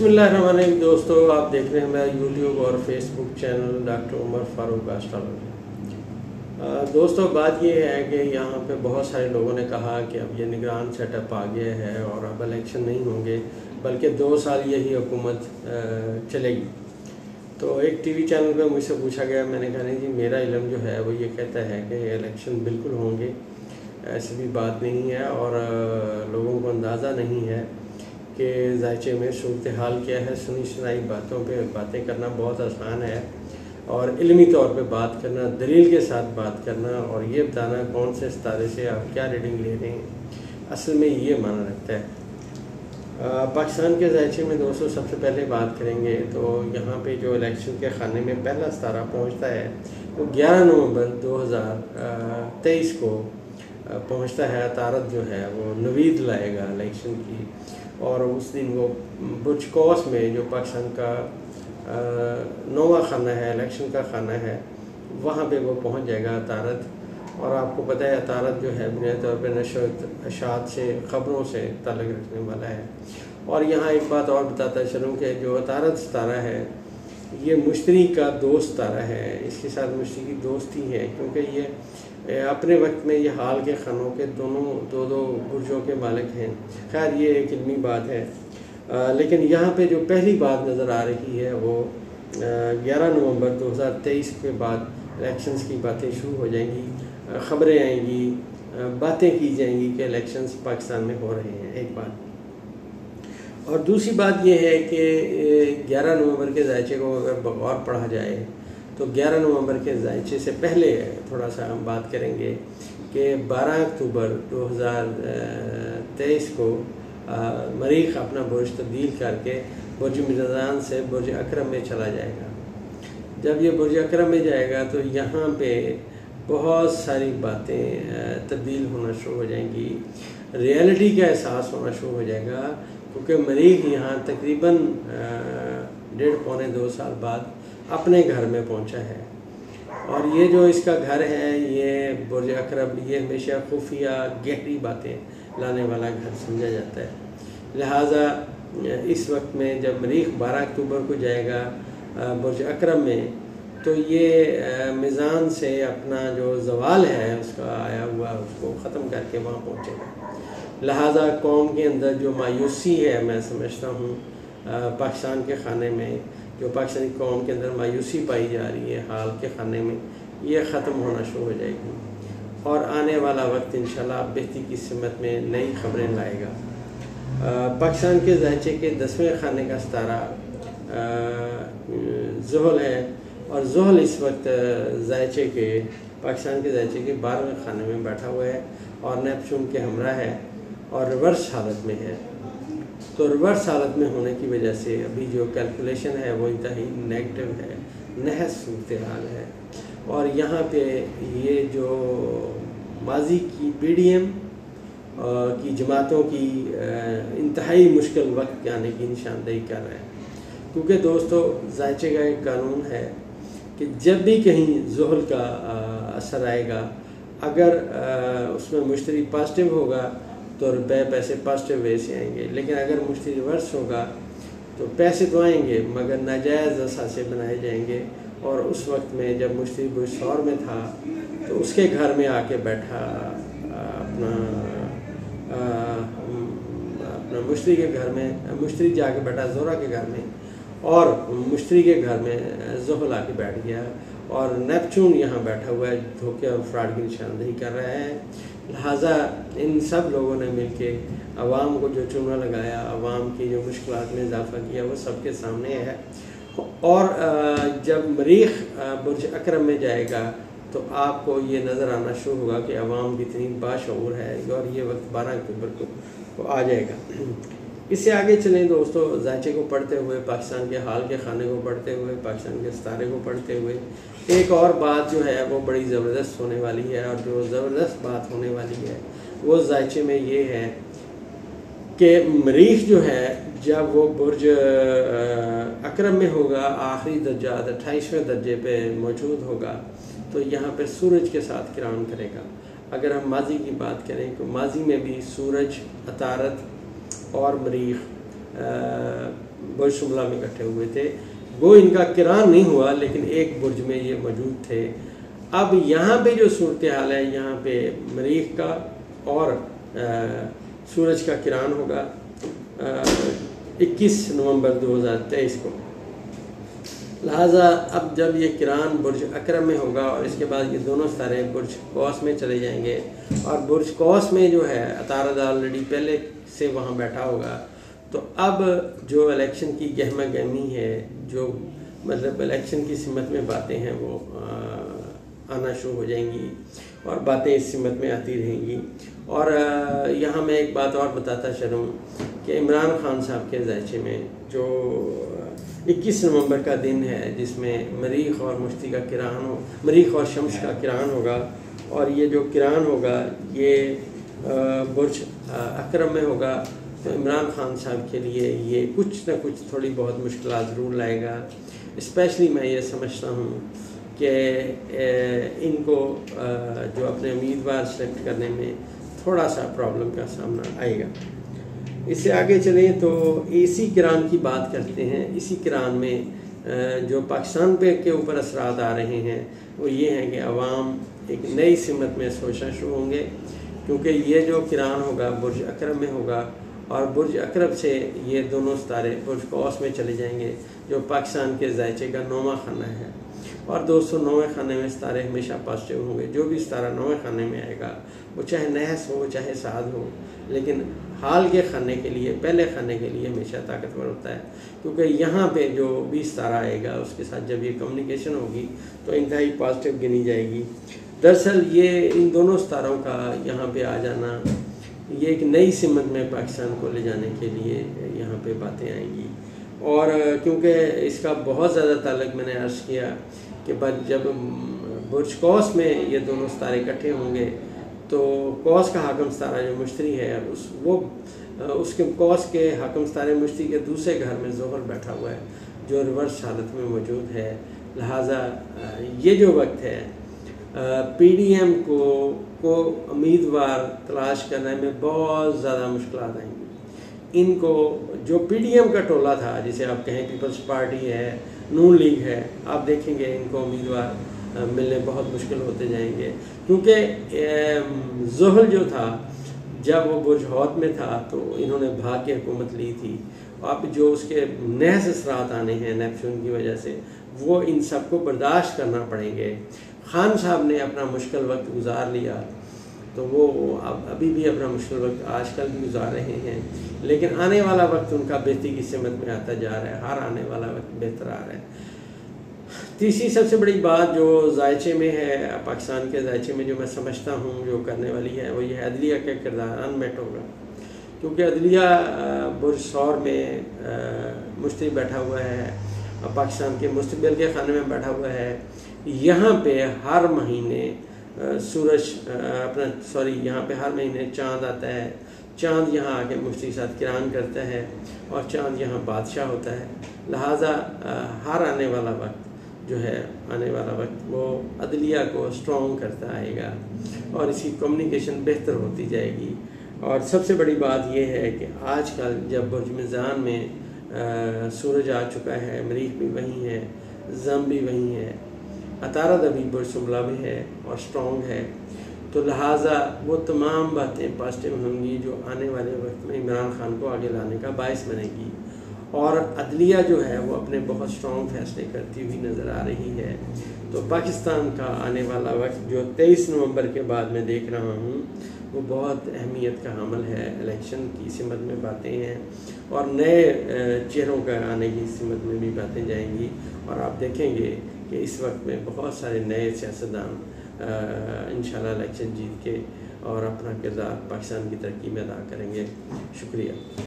बिस्मिल्लाहिर्रहमानिर्रहीम। दोस्तों, आप देख रहे हैं मेरा यूट्यूब और Facebook channel doctor Umar Farooq astrology. दोस्तों, बात ये है कि यहाँ पे बहुत सारे लोगों ने कहा कि अब ये निगरान सेटअप आ गया है और अब इलेक्शन नहीं होंगे बल्कि 2 साल यही हुकूमत चलेगी। तो एक टीवी चैनल पे मुझसे पूछा गया, मैंने कहा नहीं जी, मेरा इल्म जो है वो ये कहता है कि इलेक्शन बिल्कुल होंगे, ऐसी भी बात नहीं है। और लोगों को अंदाज़ा नहीं है कि ज़ायचे में सूरत हाल क्या है। सुनी सुनाई बातों पे बातें करना बहुत आसान है और इल्मी तौर पे बात करना, दलील के साथ बात करना और ये बताना कौन से सितारे से आप क्या रीडिंग ले रहे हैं, असल में ये माना रखता है। पाकिस्तान के ज़ायचे में दोस्तों सबसे पहले बात करेंगे तो यहाँ पे जो इलेक्शन के खाने में पहला सितारा पहुँचता है वो 11 नवंबर 2023 को पहुँचता है। तारत जो है वो नवीद लाएगा इलेक्शन की, और उस दिन वो बुर्ज कौस में जो पाकिस्तान का 9वां खाना है, इलेक्शन का खाना है, वहाँ पे वो पहुँच जाएगा तारत। और आपको पता है तारत जो है बुनियादी तौर पर नशर अशात से, ख़बरों से ताल्लुक़ रखने वाला है। और यहाँ एक बात और बताता चलूँ कि जो तारत सितारा है ये मुश्तरी का दोस्त तारा है, इसके साथ मुश्तरी की दोस्ती है, क्योंकि ये अपने वक्त में ये हाल के खानों के दोनों दो बुर्जों के मालिक हैं। खैर ये एक इल्मी बात है, लेकिन यहाँ पे जो पहली बात नज़र आ रही है वो 11 नवंबर 2023 के बाद इलेक्शंस की बातें शुरू हो जाएंगी, ख़बरें आएंगी, बातें की जाएंगी कि इलेक्शंस पाकिस्तान में हो रहे हैं, एक बात। और दूसरी बात यह है कि 11 नवंबर के ज़ायचे को अगर बगौर पढ़ा जाए तो 11 नवंबर के ज़ायचे से पहले थोड़ा सा हम बात करेंगे कि 12 अक्टूबर 2023 को मरीख अपना बुर्ज तब्दील करके बुर्ज मिज़ान से बुर्ज अकरम में चला जाएगा। जब ये बुर्ज अकरम में जाएगा तो यहाँ पे बहुत सारी बातें तब्दील होना शुरू हो जाएंगी, रियलिटी का एहसास होना शुरू हो जाएगा, क्योंकि मरीख यहाँ तकरीबन 1.5-2 साल बाद अपने घर में पहुँचा है। और ये जो इसका घर है ये बुर्ज अकरम, ये हमेशा खुफिया गहरी बातें लाने वाला घर समझा जाता है। लिहाजा इस वक्त में जब मरीख 12 अक्टूबर को जाएगा बुर्ज अकरम में, तो ये मिज़ान से अपना जो ज़वाल है उसका आया हुआ उसको ख़त्म करके वहाँ पहुँचेगा। लिहाजा कौम के अंदर जो मायूसी है, मैं समझता हूँ पाकिस्तान के खाने में जो पाकिस्तानी कौम के अंदर मायूसी पाई जा रही है हाल के खाने में, ये ख़त्म होना शुरू हो जाएगी और आने वाला वक्त इंशाल्लाह बेहतरी की सिमत में नई खबरें लाएगा। पाकिस्तान के ज़ायचे के 10वें खाने का सितारा ज़ुहल है और ज़ुहल इस वक्त ज़ायचे के, पाकिस्तान के ज़ायचे के 12वें खाने में बैठा हुआ है और नेपच्यून के हमरा है और रिवर्स हालत में है। तो रिवर्स हालत में होने की वजह से अभी जो कैलकुलेशन है वो इंतहाई नेगेटिव है, नहस सूरत हाल है। और यहाँ पे ये जो माजी की PDM की जमातों की इंतहाई मुश्किल वक्त के आने की निशानदेही कर रहे हैं, क्योंकि दोस्तों ज़ायचे का एक कानून है कि जब भी कहीं ज़ुहल का असर आएगा, अगर उसमें मुश्तरी पॉजिटिव होगा तो रुपए पैसे पॉजिटिव वे से आएंगे, लेकिन अगर मुश्तरी रिवर्स होगा तो पैसे तो आएंगे मगर नाजायज़ असासे बनाए जाएंगे। और उस वक्त में जब मुश्तरी बुर्ज शौर में था तो उसके घर में आके बैठा अपना मुश्तरी के घर में, मुश्तरी जाके बैठा ज़ोहरा के घर में और मुश्तरी के घर में ज़ुहल आके बैठ गया और नेपच्यून यहाँ बैठा हुआ है, धोखे और फ्रॉड की निशानदेही कर रहा है। लिहाजा इन सब लोगों ने मिलके अवाम को जो चूना लगाया, अवाम की जो मुश्किलात में इजाफ़ा किया, वो सबके सामने है। और जब मरीख बुर्ज अकरम में जाएगा तो आपको ये नज़र आना शुरू होगा कि अवाम कितनी बाशऊर है और ये वक्त 12 अक्टूबर को आ जाएगा। इससे आगे चलें दोस्तों, ज़ायचे को पढ़ते हुए, पाकिस्तान के हाल के खाने को पढ़ते हुए, पाकिस्तान के सितारे को पढ़ते हुए, एक और बात जो है वो बड़ी ज़बरदस्त होने वाली है। और जो ज़बरदस्त बात होने वाली है वो ज़ायचे में ये है कि मरीख जो है जब वो बुर्ज अकरम में होगा, आखिरी दर्जा 28वें दर्जे पे मौजूद होगा, तो यहाँ पे सूरज के साथ किरान करेगा। अगर हम माजी की बात करें तो माजी में भी सूरज, अतारत और मरीख برج شملہ میں اکٹھے ہوئے تھے، وہ ان کا کران نہیں ہوا لیکن ایک برج میں یہ موجود تھے۔ اب یہاں پہ جو صورتحال ہے، یہاں پہ مریخ کا اور سورج کا کران ہوگا 21 نومبر 2023 کو۔ لہٰذا اب جب یہ کران برج اکرم میں ہوگا اور اس کے بعد یہ دونوں ستارے برج قوس میں چلے جائیں گے، اور برج قوس میں جو ہے عطارد آلریڈی پہلے سے وہاں بیٹھا ہوگا، تو اب جو الیکشن کی گہمہ گہمی ہے، جو مطلب الیکشن کی سمت میں باتیں ہیں وہ آنا شروع ہو جائیں گی اور باتیں اس سمت میں آتی رہیں گی۔ اور یہاں میں ایک بات اور بتاتا چلوں کہ عمران خان صاحب کے ذائچے میں جو 21 نومبر کا دن ہے، جس میں مریخ اور مشتی کا کران ہو، مریخ اور شمس کا کران ہوگا، اور یہ جو کران ہوگا یہ برج اکرم میں ہوگا، تو عمران خان صاحب کے لیے یہ کچھ نہ کچھ تھوڑی بہت مشکلات ضرور لائے گا۔ اسپیشلی میں یہ سمجھتا ہوں کہ ان کو جو اپنے امیدوار سلیکٹ کرنے میں تھوڑا سا پرابلم کا سامنا آئے گا۔ اس سے آگے چلیں تو اسی کران کی بات کرتے ہیں۔ اسی کران میں جو پاکستان پہ کے اوپر اثرات آ رہے ہیں وہ یہ ہیں کہ عوام ایک نئی سمت میں سوچنا شروع ہوں گے، کیونکہ یہ جو کران ہوگا برج اکرم میں ہوگا، اور برج اکرم سے یہ دونوں ستارے برج قوس میں چلے جائیں گے، جو پاکستان کے ذائچے کا 9واں خانہ ہے۔ اور دوستو 9ویں خانے میں ستارے ہمیشہ پازیٹیو ہوں گے۔ جو بھی ستارہ 9ویں خانے میں آئے گا، وہ چاہے نحس ہو چاہے سعد ہو، لیکن حال کے خانے کے لیے، پہلے خانے کے لیے ہمیشہ طاقتور ہوتا ہے، کیونکہ یہاں پہ جو بھی ستارہ آئے گا اس کے ساتھ جب یہ کمیونیکیشن ہوگی تو انتہائی پازیٹیو گنی جائے گی۔ دراصل یہ ان دونوں ستاروں کا یہاں پہ آ جانا، یہ ایک نئی سمت میں پاکستان کو لے جانے کے لیے یہاں پہ باتیں آئیں گی۔ اور کیونکہ اس کا بہت زیادہ تعلق میں نے عرض کیا کہ جب برج قوس میں یہ دونوں ستارے اکٹھے ہوں گے تو قوس کا حاکم ستارہ جو مشتری ہے، اس کے قوس کے حاکم ستارے مشتری کے دوسرے گھر میں ظہر بیٹھا ہوا ہے، جو ریورس حالت میں موجود ہے۔ لہٰذا یہ جو وقت ہے پی ڈی ایم کو امیدوار تلاش کرنے میں بہت زیادہ مشکلات آئیں گی۔ ان کو جو پی ڈی ایم کا ٹولہ تھا، جسے آپ کہیں پیپلز پارٹی ہے، نون لیگ ہے، آپ دیکھیں گے ان کو امیدوار ملنے بہت مشکل ہوتے جائیں گے، کیونکہ زحل جو تھا جب وہ برج حوت میں تھا تو انہوں نے بھاگ کے حکومت لی تھی۔ اب جو اس کے نحس اثرات آنے ہیں نیپچون کی وجہ سے، وہ ان سب کو برداشت کرنا پڑیں گے۔ خان صاحب نے اپنا مشکل وقت گزار لیا، تو وہ ابھی بھی اپنا مشکل وقت آج کل بھی گزار رہے ہیں، لیکن آنے والا وقت ان کا بہتری کی سمت میں آتا جا رہا ہے۔ ہر آنے والا وقت بہتر آ رہا ہے۔ تیسری سب سے بڑی بات جو ذائچے میں ہے، پاکستان کے ذائچے میں جو میں سمجھتا ہوں جو کرنے والی ہے، وہ یہ ہے عدلیہ کا کردار انمیٹ ہوگا، کیونکہ عدلیہ برج ثور میں مشتری بیٹھا ہوا ہے، پاکستان کے مستقبل کے خانے میں بیٹھا ہوا ہے۔ یہاں پہ ہر مہینے یہاں پہ ہر مہینے چاند آتا ہے، چاند یہاں آ کے مشتری ساتھ کران کرتا ہے، اور چاند یہاں بادشاہ ہوتا ہے۔ لہٰذا ہر آنے والا وقت جو ہے، آنے والا وقت وہ عدلیہ کو اسٹرانگ کرتا آئے گا، اور اس کی کمیونیکیشن بہتر ہوتی جائے گی۔ اور سب سے بڑی بات یہ ہے کہ آج کل جب برج میزان میں سورج آ چکا ہے، مریخ بھی وہیں ہے، زم بھی وہیں ہے، عطارد ابھی برج شملہ میں ہے اور اسٹرانگ ہے، تو لہٰذا وہ تمام باتیں پازیٹیو ہوں گی جو آنے والے وقت میں عمران خان کو آگے لانے کا باعث بنے گی۔ اور عدلیہ جو ہے وہ اپنے بہت اسٹرانگ فیصلے کرتی ہوئی نظر آ رہی ہے۔ تو پاکستان کا آنے والا وقت جو 23 نومبر کے بعد میں دیکھ رہا ہوں، وہ بہت اہمیت کا حامل ہے۔ الیکشن کی سمت میں باتیں ہیں، اور نئے چہروں کا آنے کی سمت میں بھی باتیں جائیں گی، اور آپ دیکھیں گے کہ اس وقت میں بہت سارے نئے سیاستدان انشاءاللہ الیکشن جیت کے اور اپنا کردار پاکستان کی ترقی میں ادا کریں گے۔ شکریہ۔